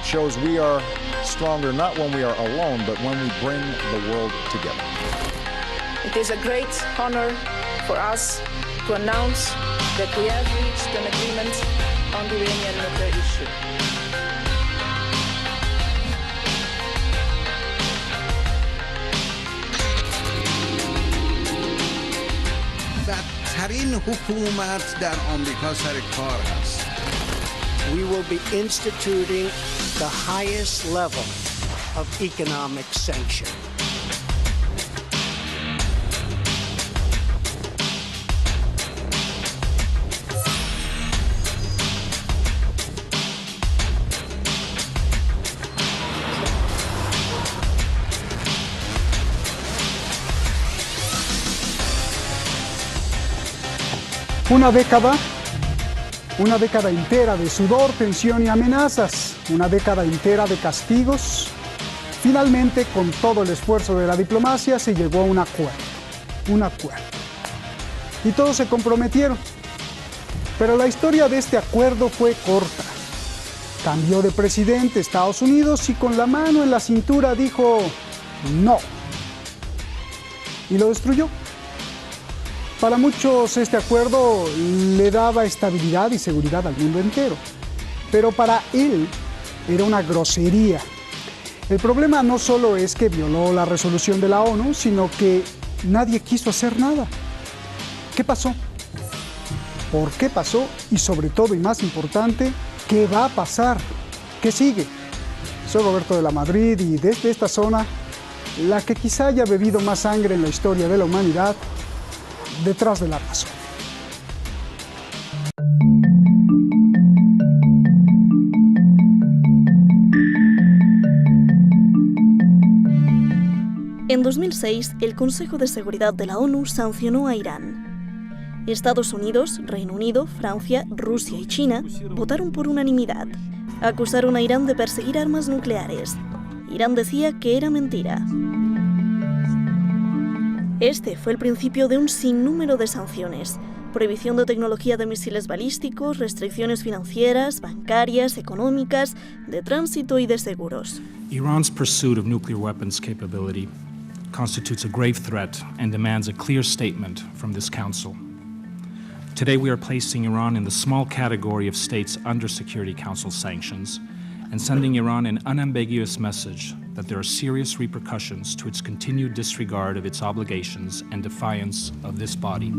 It shows we are stronger not when we are alone, but when we bring the world together. It is a great honor for us to announce that we have reached an agreement on the Iranian nuclear issue. بدترین حکومت در آمریکا سر کار است. We will be instituting the highest level of economic sanction. Una década entera de sudor, tensión y amenazas, una década entera de castigos. Finalmente, con todo el esfuerzo de la diplomacia, se llegó a un acuerdo. Y todos se comprometieron. Pero la historia de este acuerdo fue corta. Cambió de presidente Estados Unidos y con la mano en la cintura dijo no. Y lo destruyó. Para muchos este acuerdo le daba estabilidad y seguridad al mundo entero, pero para él era una grosería. El problema no solo es que violó la resolución de la ONU, sino que nadie quiso hacer nada. ¿Qué pasó? ¿Por qué pasó? Y sobre todo, y más importante, ¿qué va a pasar? ¿Qué sigue? Soy Roberto de la Madrid y desde esta zona, la que quizá haya bebido más sangre en la historia de la humanidad, detrás de la razón. En 2006, el Consejo de Seguridad de la ONU sancionó a Irán. Estados Unidos, Reino Unido, Francia, Rusia y China votaron por unanimidad. Acusaron a Irán de perseguir armas nucleares. Irán decía que era mentira. Este fue el principio de un sinnúmero de sanciones: prohibición de tecnología de misiles balísticos, restricciones financieras, bancarias, económicas, de tránsito y de seguros. Iran's pursuit of nuclear weapons capability constitutes a grave threat and demands a clear statement from this Council. Today we are placing Iran in the small category of states under Security Council sanctions and sending Iran an unambiguous message that there are serious repercussions to its continued disregard of its obligations and defiance of this body.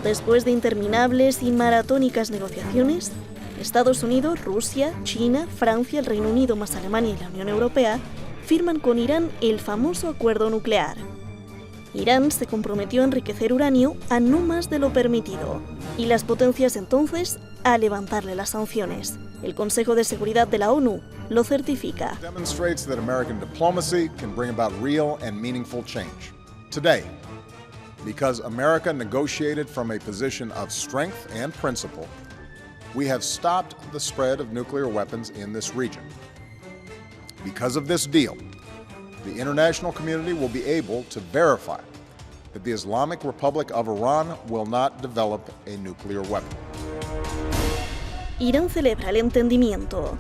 Después de interminables y maratónicas negociaciones, Estados Unidos, Rusia, China, Francia, el Reino Unido más Alemania y la Unión Europea firman con Irán el famoso acuerdo nuclear. Irán se comprometió a enriquecer uranio a no más de lo permitido, y las potencias entonces a levantarle las sanciones. El Consejo de Seguridad de la ONU lo certifica. Demonstrates that American diplomacy can bring about real and meaningful change. Today, because America negotiated from a position of strength and principle, we have stopped the spread of nuclear weapons in this region. Because of this deal, the international community will be able to verify that the Islamic Republic of Iran will not develop a nuclear weapon. Irán celebra el entendimiento.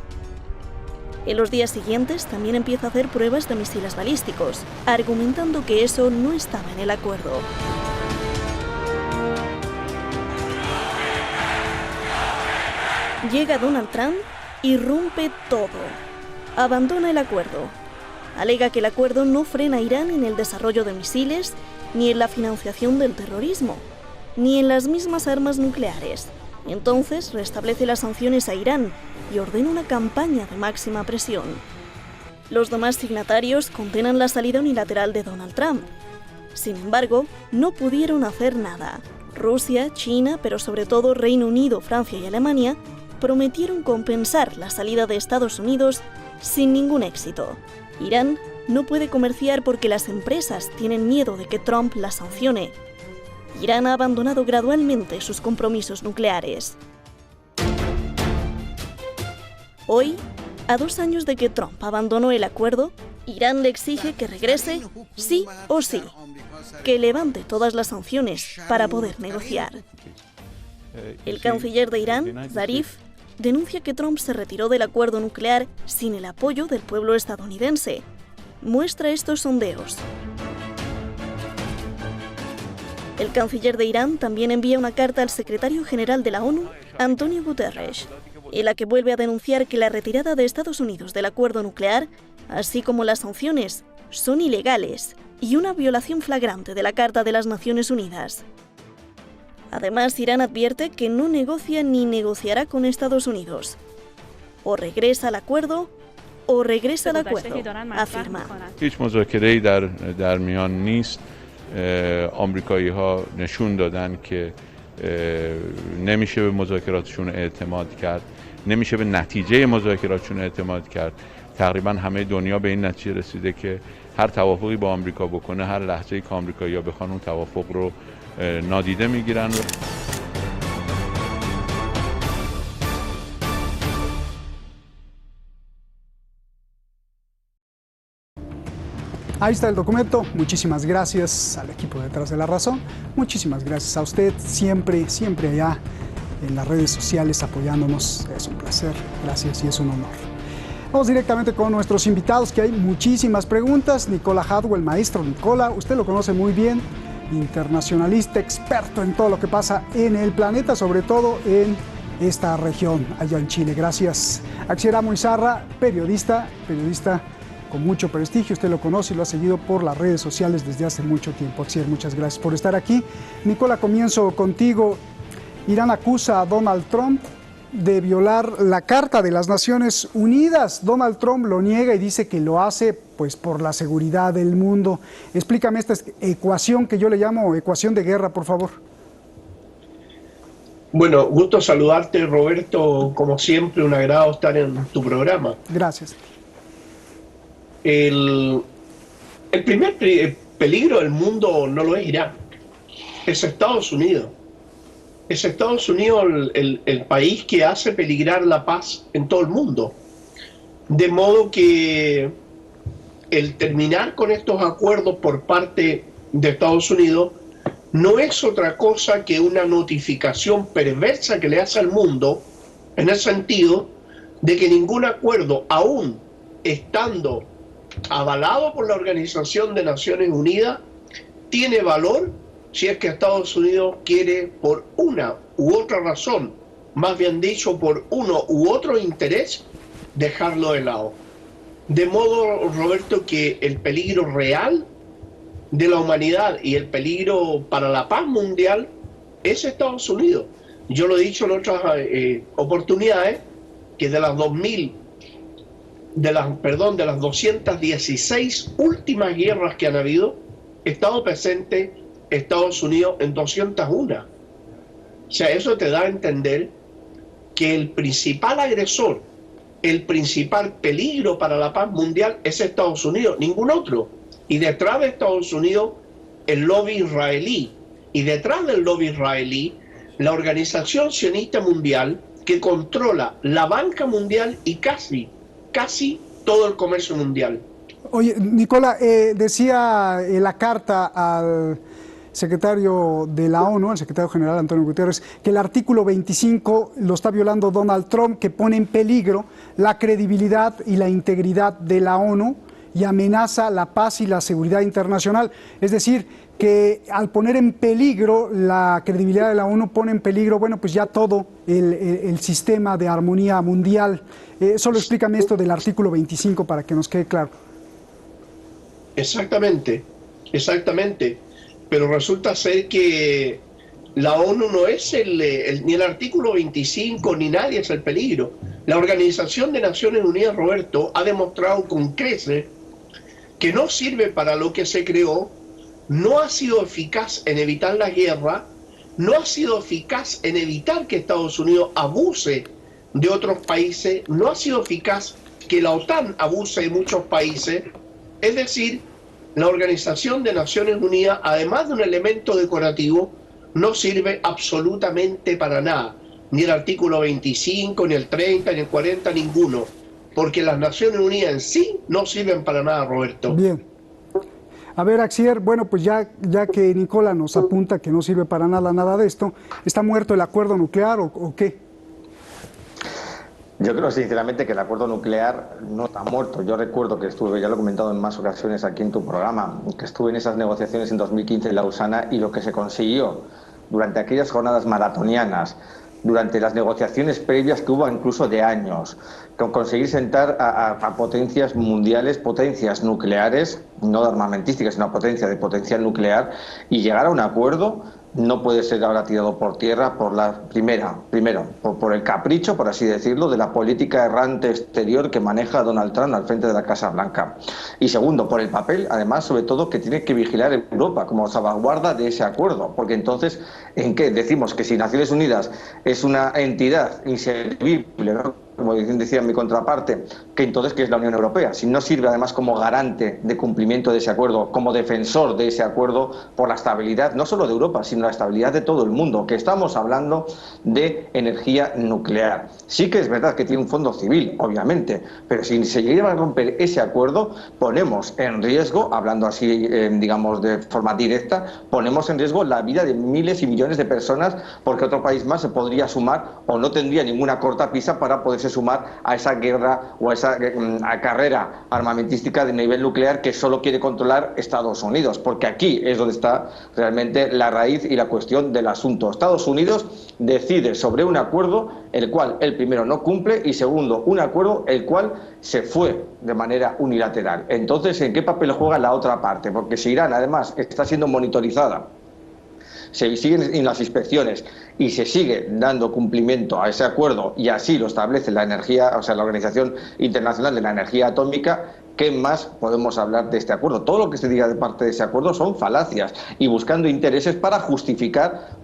En los días siguientes también empieza a hacer pruebas de misiles balísticos, argumentando que eso no estaba en el acuerdo. Llega Donald Trump y rompe todo. Abandona el acuerdo. Alega que el acuerdo no frena a Irán en el desarrollo de misiles, ni en la financiación del terrorismo, ni en las mismas armas nucleares. Entonces restablece las sanciones a Irán y ordena una campaña de máxima presión. Los demás signatarios condenan la salida unilateral de Donald Trump. Sin embargo, no pudieron hacer nada. Rusia, China, pero sobre todo Reino Unido, Francia y Alemania, prometieron compensar la salida de Estados Unidos sin ningún éxito. Irán no puede comerciar porque las empresas tienen miedo de que Trump las sancione. Irán ha abandonado gradualmente sus compromisos nucleares. Hoy, a 2 años de que Trump abandonó el acuerdo, Irán le exige que regrese sí o sí, que levante todas las sanciones para poder negociar. El canciller de Irán, Zarif, denuncia que Trump se retiró del acuerdo nuclear sin el apoyo del pueblo estadounidense. Muestra estos sondeos. El canciller de Irán también envía una carta al secretario general de la ONU, Antonio Guterres, en la que vuelve a denunciar que la retirada de Estados Unidos del acuerdo nuclear, así como las sanciones, son ilegales y una violación flagrante de la Carta de las Naciones Unidas. Además, Irán advierte que no negocia ni negociará con Estados Unidos. O regresa al acuerdo o regresa al acuerdo, afirma. هیچ مذاکره‌ای در میان نیست. آمریکایی‌ها نشون دادن که نمیشه به مذاکراتشون اعتماد کرد، نمیشه به نتیجه مذاکراتشون اعتماد کرد. تقریبا همه دنیا به این نتیجه رسیده که هر توافقی با آمریکا بکنه، هر لحظه‌ای که آمریکایی‌ها بخوان اون توافق رو نادیده میگیرن. Ahí está el documento. Muchísimas gracias al equipo detrás de La Razón. Muchísimas gracias a usted, siempre allá en las redes sociales apoyándonos. Es un placer, gracias y es un honor. Vamos directamente con nuestros invitados, que hay muchísimas preguntas. Nicola Hadwell, maestro Nicola, usted lo conoce muy bien, internacionalista, experto en todo lo que pasa en el planeta, sobre todo en esta región, allá en Chile. Gracias. Axel Muizarra, periodista con mucho prestigio, usted lo conoce y lo ha seguido por las redes sociales desde hace mucho tiempo. Axel, muchas gracias por estar aquí. Nicola, comienzo contigo. Irán acusa a Donald Trump de violar la Carta de las Naciones Unidas. Donald Trump lo niega y dice que lo hace pues por la seguridad del mundo. Explícame esta ecuación que yo le llamo ecuación de guerra, por favor. Bueno, gusto saludarte, Roberto. Como siempre, un agrado estar en tu programa. Gracias. El primer peligro del mundo no lo es Irán, es Estados Unidos. Es Estados Unidos el país que hace peligrar la paz en todo el mundo. De modo que el terminar con estos acuerdos por parte de Estados Unidos no es otra cosa que una notificación perversa que le hace al mundo, en el sentido de que ningún acuerdo, aún estando avalado por la Organización de Naciones Unidas, tiene valor si es que Estados Unidos quiere, por una u otra razón, más bien dicho, por uno u otro interés, dejarlo de lado. De modo, Roberto, que el peligro real de la humanidad y el peligro para la paz mundial es Estados Unidos. Yo lo he dicho en otras oportunidades, que de las 216 últimas guerras que han habido, ha estado presente Estados Unidos en 201. O sea, eso te da a entender que el principal agresor, el principal peligro para la paz mundial es Estados Unidos, ningún otro. Y detrás de Estados Unidos, el lobby israelí. Y detrás del lobby israelí, la Organización Sionista Mundial, que controla la banca mundial y casi todo el comercio mundial. Oye, Nicola, decía la carta al secretario de la ONU, el secretario general Antonio Guterres, que el artículo 25 lo está violando Donald Trump, que pone en peligro la credibilidad y la integridad de la ONU y amenaza la paz y la seguridad internacional. Es decir, que al poner en peligro la credibilidad de la ONU, pone en peligro, bueno, pues ya todo el sistema de armonía mundial. Solo explícame esto del artículo 25 para que nos quede claro. Exactamente. Pero resulta ser que la ONU no es ni el artículo 25, ni nadie es el peligro. La Organización de Naciones Unidas, Roberto, ha demostrado con creces que no sirve para lo que se creó, no ha sido eficaz en evitar la guerra, no ha sido eficaz en evitar que Estados Unidos abuse de otros países, no ha sido eficaz que la OTAN abuse de muchos países. Es decir, la Organización de Naciones Unidas, además de un elemento decorativo, no sirve absolutamente para nada. Ni el artículo 25, ni el 30, ni el 40, ninguno. porque las Naciones Unidas en sí no sirven para nada, Roberto. Bien. A ver, Axier, bueno, pues ya que Nicola nos apunta que no sirve para nada de esto, ¿está muerto el acuerdo nuclear o qué? Yo creo sinceramente que el acuerdo nuclear no está muerto. Yo recuerdo que estuve, ya lo he comentado en más ocasiones aquí en tu programa, que estuve en esas negociaciones en 2015 en Lausana, y lo que se consiguió durante aquellas jornadas maratonianas, durante las negociaciones previas que hubo incluso de años, con conseguir sentar a potencias mundiales, potencias nucleares, no armamentísticas, sino potencia de potencial nuclear, y llegar a un acuerdo, no puede ser ahora tirado por tierra primero por el capricho, por así decirlo, de la política errante exterior que maneja Donald Trump al frente de la Casa Blanca. Y segundo, por el papel, además, sobre todo, que tiene que vigilar Europa como salvaguarda de ese acuerdo. Porque entonces, ¿en qué? Decimos que si Naciones Unidas es una entidad inservible, ¿no?, como decía mi contraparte, que entonces ¿qué es la Unión Europea? Si no sirve además como garante de cumplimiento de ese acuerdo, como defensor de ese acuerdo por la estabilidad, no solo de Europa, sino la estabilidad de todo el mundo, que estamos hablando de energía nuclear. Sí que es verdad que tiene un fondo civil, obviamente, pero si se llega a romper ese acuerdo, ponemos en riesgo, hablando así, digamos, de forma directa, ponemos en riesgo la vida de miles y millones de personas, porque otro país más se podría sumar o no tendría ninguna cortapisa para poderse sumar a esa guerra o a esa carrera armamentística de nivel nuclear que solo quiere controlar Estados Unidos, porque aquí es donde está realmente la raíz y la cuestión del asunto. Estados Unidos decide sobre un acuerdo el cual el primero no cumple y segundo, un acuerdo el cual se fue de manera unilateral. Entonces, ¿en qué papel juega la otra parte? Porque si Irán además está siendo monitorizada, se siguen en las inspecciones y se sigue dando cumplimiento a ese acuerdo, y así lo establece la Organización Internacional de la Energía Atómica, ¿qué más podemos hablar de este acuerdo? Todo lo que se diga de parte de ese acuerdo son falacias y buscando intereses para justificar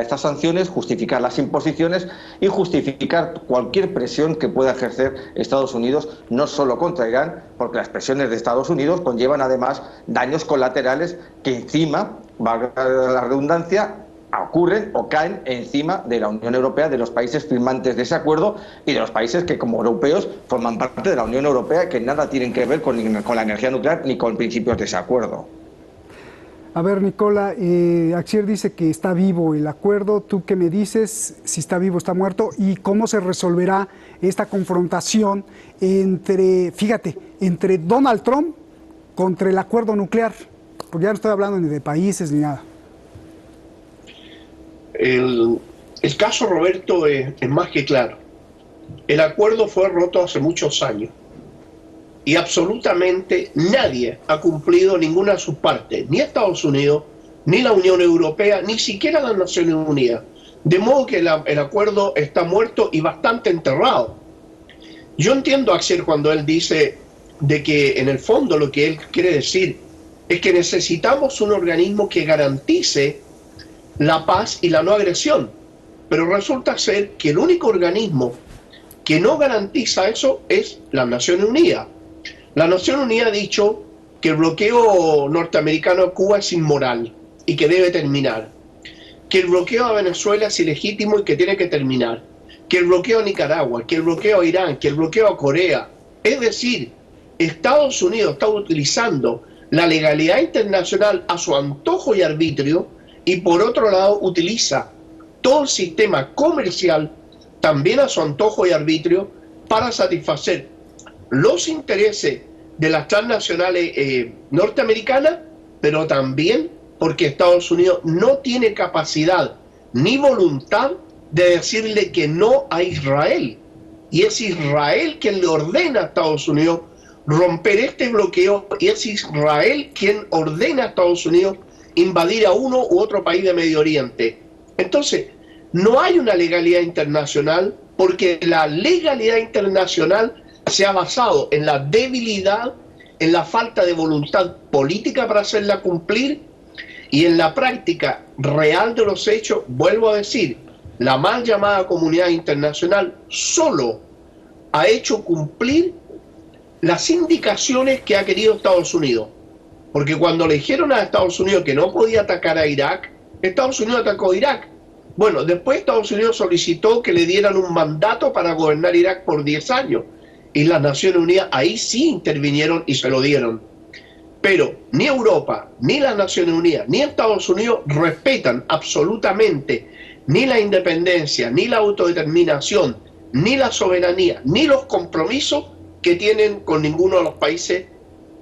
estas sanciones, justificar las imposiciones y justificar cualquier presión que pueda ejercer Estados Unidos, no solo contra Irán, porque las presiones de Estados Unidos conllevan además daños colaterales que encima, valga la redundancia, ocurren o caen encima de la Unión Europea, de los países firmantes de ese acuerdo y de los países que como europeos forman parte de la Unión Europea, que nada tienen que ver con la energía nuclear ni con principios de ese acuerdo. A ver, Nicola, Axier dice que está vivo el acuerdo. ¿Tú qué me dices? Si está vivo, está muerto, y cómo se resolverá esta confrontación entre Donald Trump contra el acuerdo nuclear, porque ya no estoy hablando ni de países ni nada. El caso, Roberto, es más que claro. El acuerdo fue roto hace muchos años y absolutamente nadie ha cumplido ninguna de sus partes, ni Estados Unidos, ni la Unión Europea, ni siquiera las Naciones Unidas. De modo que el acuerdo está muerto y bastante enterrado. Yo entiendo a Axier cuando él dice de que en el fondo lo que él quiere decir es que necesitamos un organismo que garantice la paz y la no agresión, pero resulta ser que el único organismo que no garantiza eso es la Naciones Unidas. La Nación Unida ha dicho que el bloqueo norteamericano a Cuba es inmoral y que debe terminar, que el bloqueo a Venezuela es ilegítimo y que tiene que terminar, que el bloqueo a Nicaragua, que el bloqueo a Irán, que el bloqueo a Corea. Es decir, Estados Unidos está utilizando la legalidad internacional a su antojo y arbitrio, y por otro lado utiliza todo el sistema comercial también a su antojo y arbitrio para satisfacer los intereses de las transnacionales norteamericanas, pero también porque Estados Unidos no tiene capacidad ni voluntad de decirle que no a Israel. Y es Israel quien le ordena a Estados Unidos romper este bloqueo, y es Israel quien ordena a Estados Unidos invadir a uno u otro país de Medio Oriente. Entonces, no hay una legalidad internacional porque la legalidad internacional se ha basado en la debilidad, en la falta de voluntad política para hacerla cumplir, y en la práctica real de los hechos, vuelvo a decir, la mal llamada comunidad internacional solo ha hecho cumplir las indicaciones que ha querido Estados Unidos. Porque cuando le dijeron a Estados Unidos que no podía atacar a Irak, Estados Unidos atacó a Irak. Bueno, después Estados Unidos solicitó que le dieran un mandato para gobernar Irak por 10 años. y las Naciones Unidas ahí sí intervinieron y se lo dieron. Pero ni Europa, ni las Naciones Unidas, ni Estados Unidos respetan absolutamente ni la independencia, ni la autodeterminación, ni la soberanía, ni los compromisos que tienen con ninguno de los países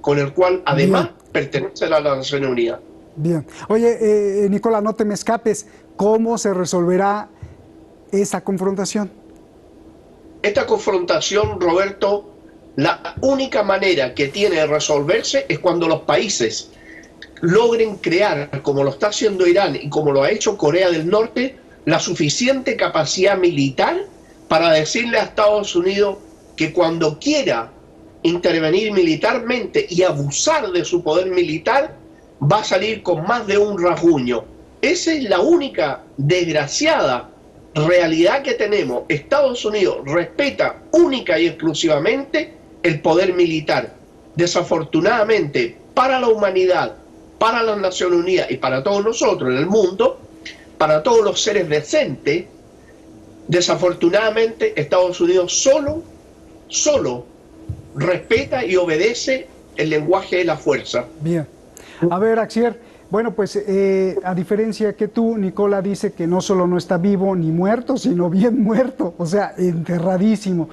con el cual además pertenecen a las Naciones Unidas. Bien. Oye, Nicolás, no te me escapes. ¿Cómo se resolverá esa confrontación? Esta confrontación, Roberto, la única manera que tiene de resolverse es cuando los países logren crear, como lo está haciendo Irán y como lo ha hecho Corea del Norte, la suficiente capacidad militar para decirle a Estados Unidos que cuando quiera intervenir militarmente y abusar de su poder militar, va a salir con más de un rasguño. Esa es la única desgraciada realidad que tenemos. Estados Unidos respeta única y exclusivamente el poder militar. Desafortunadamente, para la humanidad, para las Naciones Unidas y para todos nosotros en el mundo, para todos los seres decentes, desafortunadamente Estados Unidos solo respeta y obedece el lenguaje de la fuerza. Bien. A ver, Axier, bueno, pues a diferencia que tú, Nicola dice que no solo no está vivo ni muerto, sino bien muerto, o sea, enterradísimo.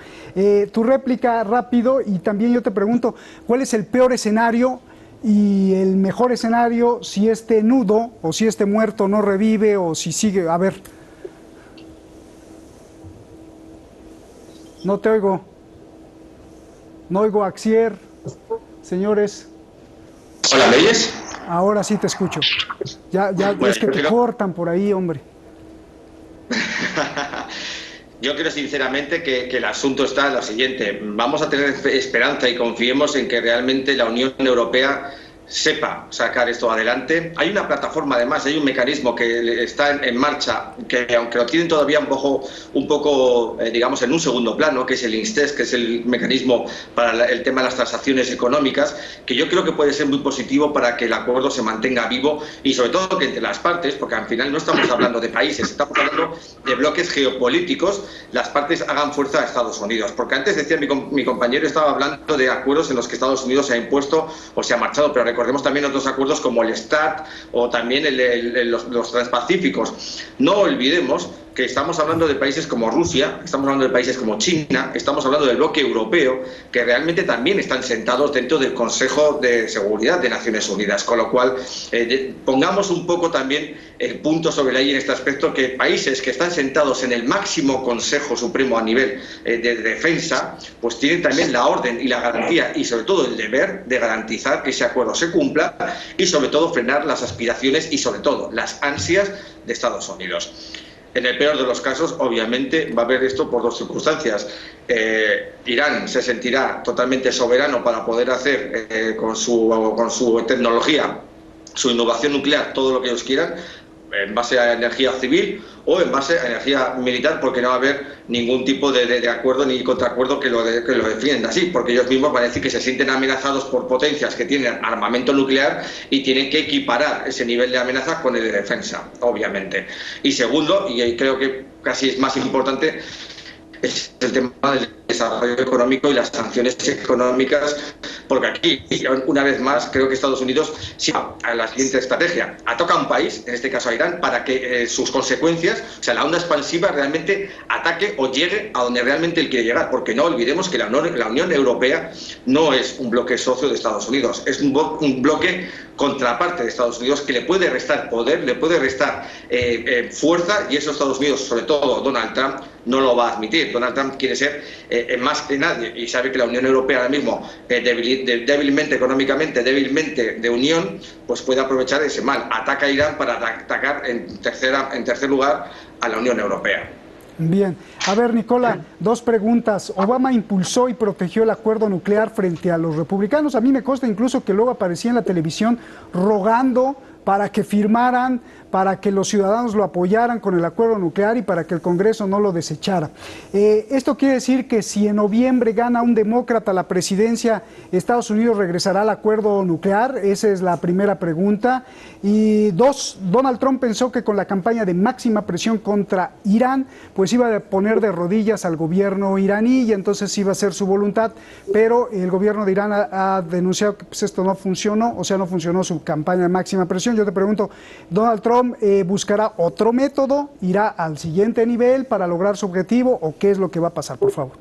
Tu réplica rápido, y también yo te pregunto, ¿cuál es el peor escenario y el mejor escenario si este nudo o si este muerto no revive o si sigue? A ver. No te oigo. No oigo a Axier. Señores. Hola, ¿me oyes? Ahora sí te escucho. Ya bueno, es que te cortan por ahí, hombre. Yo creo sinceramente que el asunto está en lo siguiente. Vamos a tener esperanza y confiemos en que realmente la Unión Europea sepa sacar esto adelante. Hay una plataforma, además, hay un mecanismo que está en marcha, que aunque lo tienen todavía un poco digamos, en un segundo plano, que es el INSTEX, que es el mecanismo para el tema de las transacciones económicas, que yo creo que puede ser muy positivo para que el acuerdo se mantenga vivo y sobre todo que entre las partes, porque al final no estamos hablando de países, estamos hablando de bloques geopolíticos, las partes hagan fuerza a Estados Unidos. Porque antes decía mi compañero, estaba hablando de acuerdos en los que Estados Unidos se ha impuesto o se ha marchado, pero recordemos también otros acuerdos como el START o también los transpacíficos. No olvidemos que estamos hablando de países como Rusia, estamos hablando de países como China, estamos hablando del bloque europeo, que realmente también están sentados dentro del Consejo de Seguridad de Naciones Unidas. Con lo cual, pongamos un poco también el punto sobre la I en este aspecto, que países que están sentados en el máximo Consejo Supremo a nivel de defensa, pues tienen también la orden y la garantía y sobre todo el deber de garantizar que ese acuerdo se cumpla y sobre todo frenar las aspiraciones y sobre todo las ansias de Estados Unidos. En el peor de los casos, obviamente, va a haber esto por dos circunstancias. Irán se sentirá totalmente soberano para poder hacer con su tecnología, su innovación nuclear, todo lo que ellos quieran, en base a energía civil o en base a energía militar, porque no va a haber ningún tipo de acuerdo ni contraacuerdo que lo defienda así, porque ellos mismos van a decir que se sienten amenazados por potencias que tienen armamento nuclear y tienen que equiparar ese nivel de amenaza con el de defensa, obviamente. Y segundo, y creo que casi es más importante, es el tema del desarrollo económico y las sanciones económicas, porque aquí, una vez más, creo que Estados Unidos siga a la siguiente estrategia: ataca a un país, en este caso a Irán, para que sus consecuencias, o sea, la onda expansiva realmente ataque o llegue a donde realmente él quiere llegar, porque no olvidemos que la Unión Europea no es un bloque socio de Estados Unidos, es un bloque contraparte de Estados Unidos que le puede restar poder, le puede restar fuerza, y eso Estados Unidos, sobre todo Donald Trump, no lo va a admitir. Donald Trump quiere ser más que nadie y sabe que la Unión Europea ahora mismo, débilmente económicamente, débilmente de unión, pues puede aprovechar ese mal. Ataca a Irán para atacar en tercer lugar a la Unión Europea. Bien. A ver, Nicola, dos preguntas. Obama impulsó y protegió el acuerdo nuclear frente a los republicanos. A mí me consta incluso que luego aparecía en la televisión rogando para que firmaran, para que los ciudadanos lo apoyaran con el acuerdo nuclear y para que el Congreso no lo desechara. Esto quiere decir que si en noviembre gana un demócrata la presidencia, ¿Estados Unidos regresará al acuerdo nuclear? Esa es la primera pregunta. Y dos, Donald Trump pensó que con la campaña de máxima presión contra Irán, pues iba a poner de rodillas al gobierno iraní y entonces iba a ser su voluntad, pero el gobierno de Irán ha denunciado que pues, esto no funcionó, o sea, no funcionó su campaña de máxima presión. Yo te pregunto, ¿Donald Trump buscará otro método, irá al siguiente nivel para lograr su objetivo o qué es lo que va a pasar, por favor?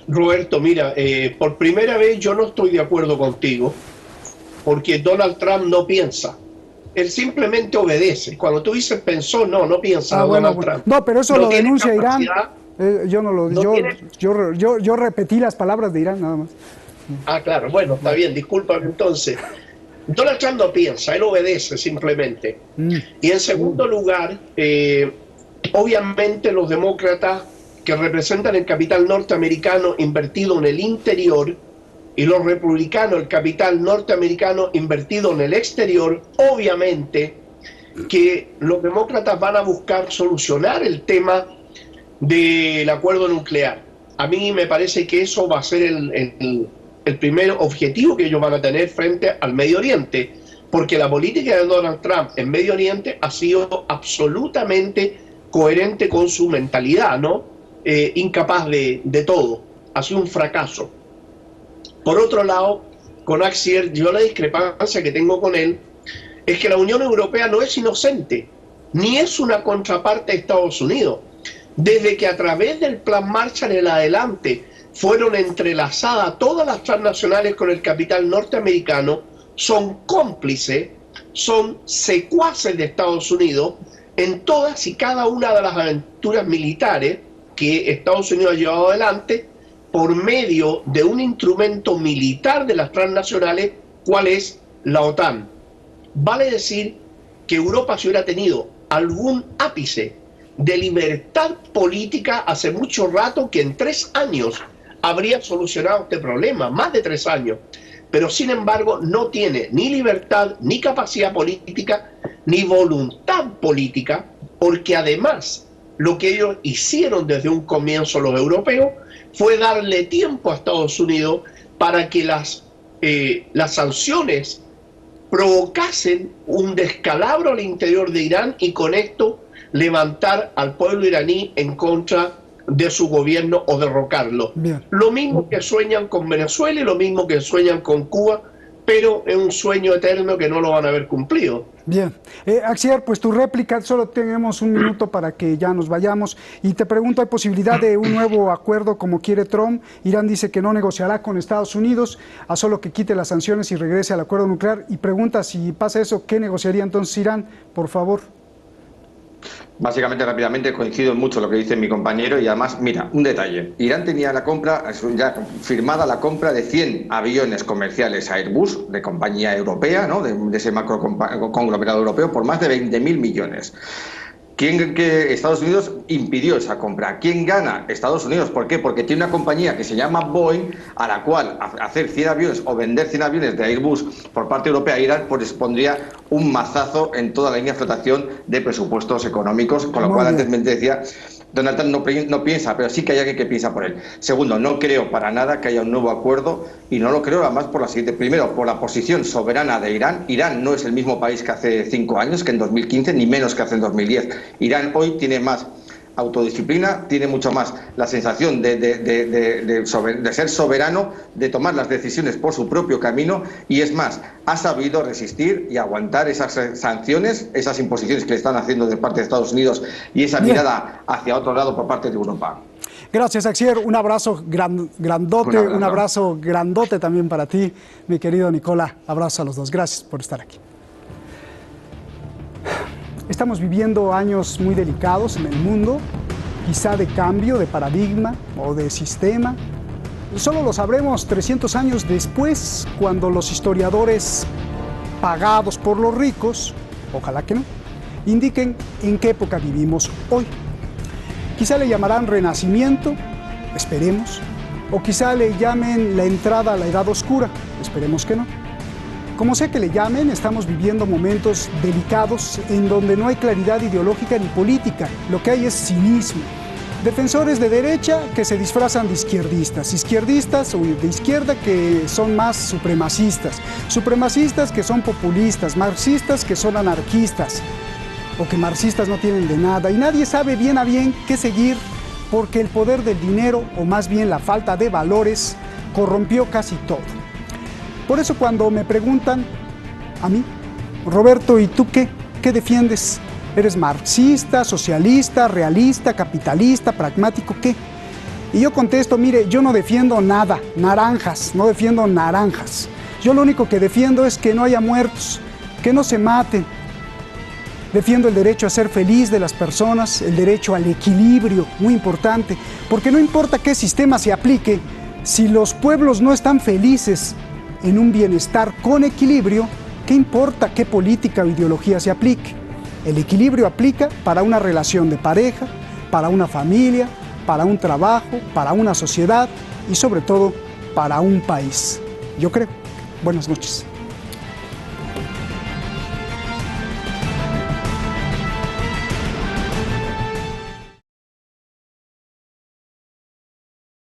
Roberto, mira, por primera vez yo no estoy de acuerdo contigo, porque Donald Trump no piensa. Él simplemente obedece. Cuando tú dices pensó, no piensa Donald Trump. No, pero eso no lo denuncia Irán. Yo no lo yo repetí las palabras de Irán nada más. Ah, claro, bueno, está bien, discúlpame entonces. Donald Trump no piensa, él obedece simplemente. Y en segundo lugar, obviamente los demócratas que representan el capital norteamericano invertido en el interior y los republicanos el capital norteamericano invertido en el exterior, obviamente que los demócratas van a buscar solucionar el tema del acuerdo nuclear. A mí me parece que eso va a ser el primer objetivo que ellos van a tener frente al Medio Oriente, porque la política de Donald Trump en Medio Oriente ha sido absolutamente coherente con su mentalidad, ¿no? Incapaz de todo, ha sido un fracaso. Por otro lado, con Axier, yo la discrepancia que tengo con él es que la Unión Europea no es inocente, ni es una contraparte de Estados Unidos. Desde que a través del Plan Marshall en adelante fueron entrelazadas todas las transnacionales con el capital norteamericano, son cómplices, son secuaces de Estados Unidos en todas y cada una de las aventuras militares que Estados Unidos ha llevado adelante por medio de un instrumento militar de las transnacionales, ¿cuál es? La OTAN. Vale decir que Europa, si hubiera tenido algún ápice de libertad política hace mucho rato, que en 3 años habría solucionado este problema, más de 3 años. Pero sin embargo no tiene ni libertad, ni capacidad política, ni voluntad política, porque además lo que ellos hicieron desde un comienzo los europeos fue darle tiempo a Estados Unidos para que las sanciones provocasen un descalabro al interior de Irán y con esto levantar al pueblo iraní en contra de su gobierno o derrocarlo. Bien. Lo mismo que sueñan con Venezuela y lo mismo que sueñan con Cuba, pero es un sueño eterno que no lo van a ver cumplido. Bien. Axier, pues tu réplica, solo tenemos 1 minuto para que ya nos vayamos. Y te pregunto, ¿hay posibilidad de un nuevo acuerdo como quiere Trump? Irán dice que no negociará con Estados Unidos, a solo que quite las sanciones y regrese al acuerdo nuclear. Y pregunta, si pasa eso, ¿qué negociaría entonces Irán? Por favor. Básicamente, rápidamente, coincido mucho en lo que dice mi compañero y además, mira, un detalle. Irán tenía la compra, ya firmada la compra de 100 aviones comerciales Airbus, de compañía europea, ¿no? de ese macro conglomerado europeo, por más de 20.000 millones. Que Estados Unidos impidió esa compra. ¿Quién gana? Estados Unidos. ¿Por qué? Porque tiene una compañía que se llama Boeing, a la cual hacer 100 aviones o vender 100 aviones de Airbus por parte europea a Irán, pues pondría un mazazo en toda la línea de flotación de presupuestos económicos, con lo cual antes me decía, Donald Trump no piensa, pero sí que hay alguien que piensa por él. Segundo, no creo para nada que haya un nuevo acuerdo y no lo creo además por la siguiente. Primero, por la posición soberana de Irán. Irán no es el mismo país que hace 5 años, que en 2015, ni menos que hace en 2010. Irán hoy tiene más autodisciplina, tiene mucho más la sensación de ser soberano, de tomar las decisiones por su propio camino y es más, ha sabido resistir y aguantar esas sanciones, esas imposiciones que le están haciendo de parte de Estados Unidos y esa mirada hacia otro lado por parte de Europa. Gracias, Axier. Un abrazo grandote, un abrazo grandote también para ti, mi querido Nicola. Abrazo a los dos. Gracias por estar aquí. Estamos viviendo años muy delicados en el mundo, quizá de cambio, de paradigma o de sistema. Solo lo sabremos 300 años después, cuando los historiadores pagados por los ricos, ojalá que no, indiquen en qué época vivimos hoy. Quizá le llamarán Renacimiento, esperemos, o quizá le llamen la entrada a la Edad Oscura, esperemos que no. Como sea que le llamen, estamos viviendo momentos delicados en donde no hay claridad ideológica ni política, lo que hay es cinismo. Defensores de derecha que se disfrazan de izquierdistas, izquierdistas o de izquierda que son más supremacistas, supremacistas que son populistas, marxistas que son anarquistas, o que marxistas no tienen de nada, y nadie sabe bien a bien qué seguir, porque el poder del dinero, o más bien la falta de valores, corrompió casi todo. Por eso cuando me preguntan a mí, Roberto, ¿y tú qué? ¿Qué defiendes? ¿Eres marxista, socialista, realista, capitalista, pragmático, qué? Y yo contesto, mire, yo no defiendo nada, naranjas, no defiendo naranjas. Yo lo único que defiendo es que no haya muertos, que no se maten. Defiendo el derecho a ser feliz de las personas, el derecho al equilibrio, muy importante, porque no importa qué sistema se aplique, si los pueblos no están felices en un bienestar con equilibrio, ¿qué importa qué política o ideología se aplique? El equilibrio aplica para una relación de pareja, para una familia, para un trabajo, para una sociedad y sobre todo para un país. Yo creo. Buenas noches.